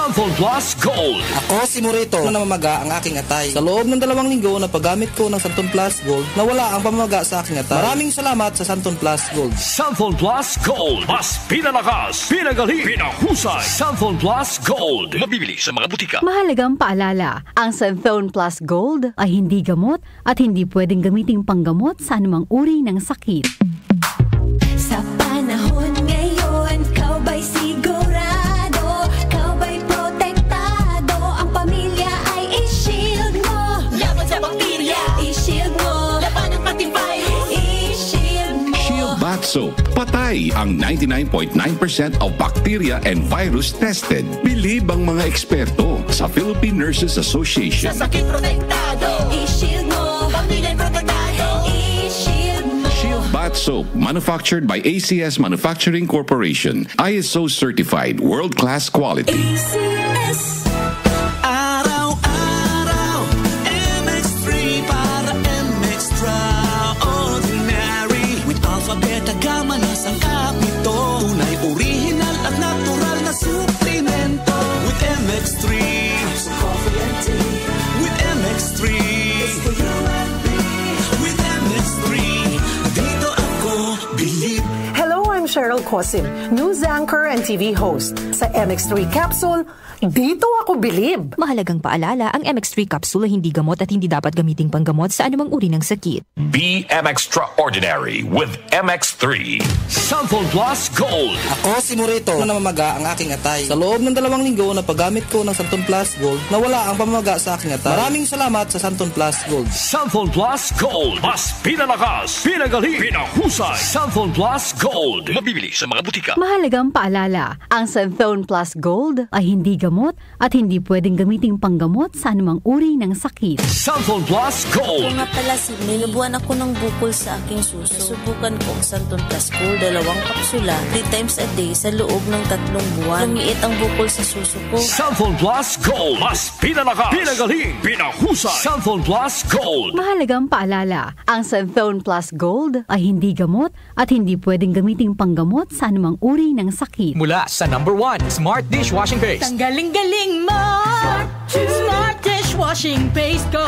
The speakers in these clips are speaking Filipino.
Santon Plus Gold. Ako si Morito na namamaga ang aking atay. Sa loob ng 2 linggo na paggamit ko ng Santon Plus Gold, nawala ang pamamaga sa aking atay. Maraming salamat sa Santon Plus Gold. Santon Plus Gold. Mas pinalakas, pinagaling, pinahusay. Santon Plus Gold. Mabibili sa mga butika. Mahalagang paalala, ang Santon Plus Gold ay hindi gamot at hindi pwedeng gamiting panggamot sa anumang uri ng sakit. Sa panahon ngayon, kau ba'y sigurado? Kau ba'y protektado? Ang pamilya ay i-shield mo. Laban sa bakterya, i-shield mo. Laban ng pati virus, i-shield mo. Shield Bath Soap. Patay ang 99.9% of bacteria and virus tested. Bilib ang mga eksperto sa Philippine Nurses Association. Sa sakit protektado, i-shield mo. Pamilya protektado, i-shield mo. Shield Bath Soap, manufactured by ACS Manufacturing Corporation. ISO certified, world-class quality. ACS. Araw-araw, MX3 para MX-Traordinary. With Alpha, Beta, Gamma na sangkap nito. Tunay, original at natural na suplemento. With MX3, coffee and tea. With MX3, it's for you and me. With MX3, dito ako believe. Hello, I'm Cheryl Cosim, news anchor and TV host. Sa MX3 Capsule, dito ako bilib. Mahalagang paalala, ang MX3 capsule ay hindi gamot at hindi dapat gamiting panggamot sa anumang uri ng sakit. Be MX-Traordinary with MX3. Santon Plus Gold. Ako si Morito na namamaga ang aking atay. Sa loob ng 2 linggo na paggamit ko ng Santon Plus Gold, nawala ang pamamaga sa aking atay. Maraming salamat sa Santon Plus Gold. Santon Plus Gold. Mas pinalakas, pinagaling, pinahusay. Santon Plus Gold. Mabibili sa mga butika. Mahalagang paalala, ang Santon Plus Gold ay hindi gamot at hindi pwedeng gamiting panggamot sa anumang uri ng sakit. Santon Plus Gold. Kung nga pala, nilubuan ako ng bukol sa aking suso. Subukan ko ang Santon Plus Gold, 2 kapsula, 3 times a day sa loob ng 3 buwan. Lumiit ang bukol sa suso ko. Santon Plus Gold. Mas pinalakas, pinagaling, pinahusay. Santon Plus Gold. Mahalagang paalala, ang Santon Plus Gold ay hindi gamot at hindi pwedeng gamiting panggamot sa anumang uri ng sakit. Mula sa #1 Smart Dishwashing Paste. Galing-galing mo. Smart dishwashing paste ko.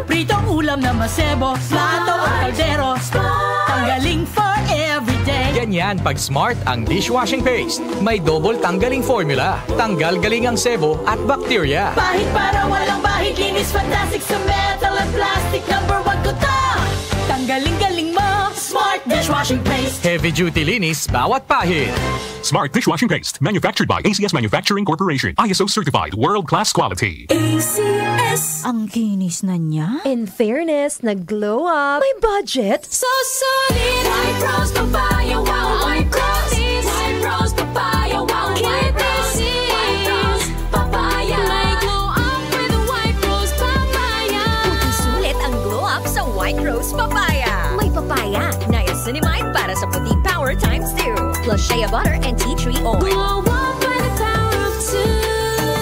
Pritong ulam na masebo, plato o kaldero. Tanggaling for everyday. Ganyan pag Smart ang dishwashing paste. May double tanggaling formula. Tanggal galing ang sebo at bacteria. Bahid para walang bahid, linis fantastic sa metal at plastic. #1 ko to. Tanggaling-galing mo. Smart dishwashing paste. Heavy duty linis bawat pahid. Smart Dishwashing Paste, manufactured by ACS Manufacturing Corporation. ISO certified, world-class quality. ACS. Ang kinis na niya. In fairness, nag-glow up. May budget. So solid. White Rose Papaya, wow. White Rose. White Rose Papaya, wow. White Rose. White Rose Papaya. May glow up with the White Rose Papaya. Puti sulit ang glow up sa White Rose Papaya. May papaya, niacinamide para sa puti power times 2. Plus shea butter and tea tree oil. Glow up by the power of 2.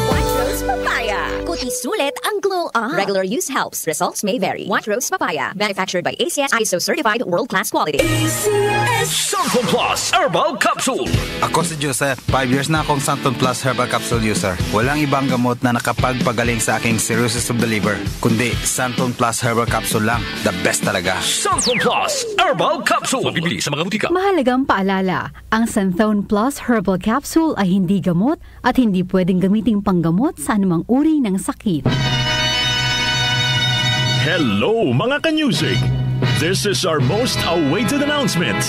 White Rose Papaya. Kuti sulit ang glow up. Regular use helps. Results may vary. White Rose Papaya. Manufactured by ACS ISO certified world-class quality. ACS. Santon Plus Herbal Capsule. Ako si Joseph. 5 years na akong Santon Plus Herbal Capsule user. Walang ibang gamot na nakapagpagaling sa aking cirrhosis of the liver, kundi Santon Plus Herbal Capsule lang. The best talaga. Santon Plus Herbal Capsule. Mabibili sa mga butika. Mahalagang paalala, ang Santon Plus Herbal Capsule ay hindi gamot at hindi pwedeng gamiting panggamot sa anumang uri ng sakit. Hello mga ka-music! This is our most awaited announcement.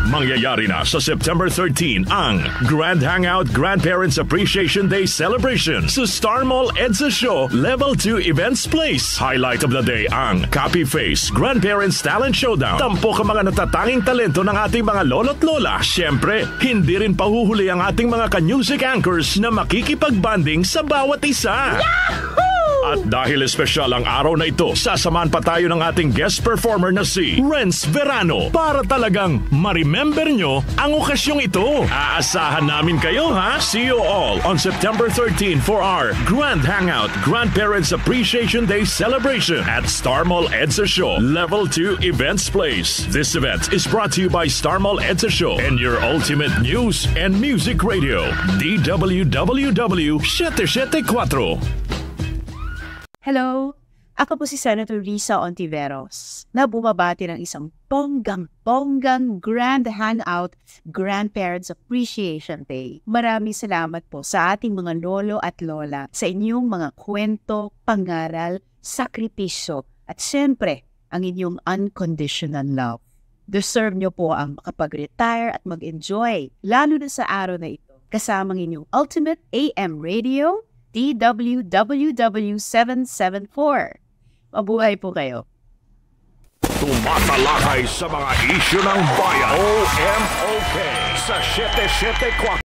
Mangyayari na sa September 13 ang Grand Hangout Grandparents Appreciation Day Celebration sa Star Mall EDSA Show Level 2 Events Place. Highlight of the day ang Copy Face Grandparents Talent Showdown. Tampok ang mga natatanging talento ng ating mga lolo't lola. Siyempre, hindi rin pahuhuli ang ating mga ka-music anchors na makikipag-banding sa bawat isa. Yahoo! At dahil espesyal ang araw na ito, sasamahan pa tayo ng ating guest performer na si Renz Verano para talagang ma-remember nyo ang okasyong ito. Aasahan namin kayo, ha? See you all on September 13 for our Grand Hangout Grandparents Appreciation Day celebration at Star Mall EDSA Show, Level 2 Events Place. This event is brought to you by Star Mall EDSA Show and your ultimate news and music radio, DWWW 774. Hello, ako po si Senator Risa Ontiveros na bumabati ng isang bonggang Grand Hangout Grandparents Appreciation Day. Maraming salamat po sa ating mga lolo at lola sa inyong mga kwento, pangaral, sakripisyo at syempre ang inyong unconditional love. Deserve nyo po ang makapag-retire at mag-enjoy, lalo na sa araw na ito, kasamang inyong Ultimate AM Radio, DWWW 774. Mabuhay po kayo. Tumatalakay sa mga isyu ng bayan. OMOK sa 774.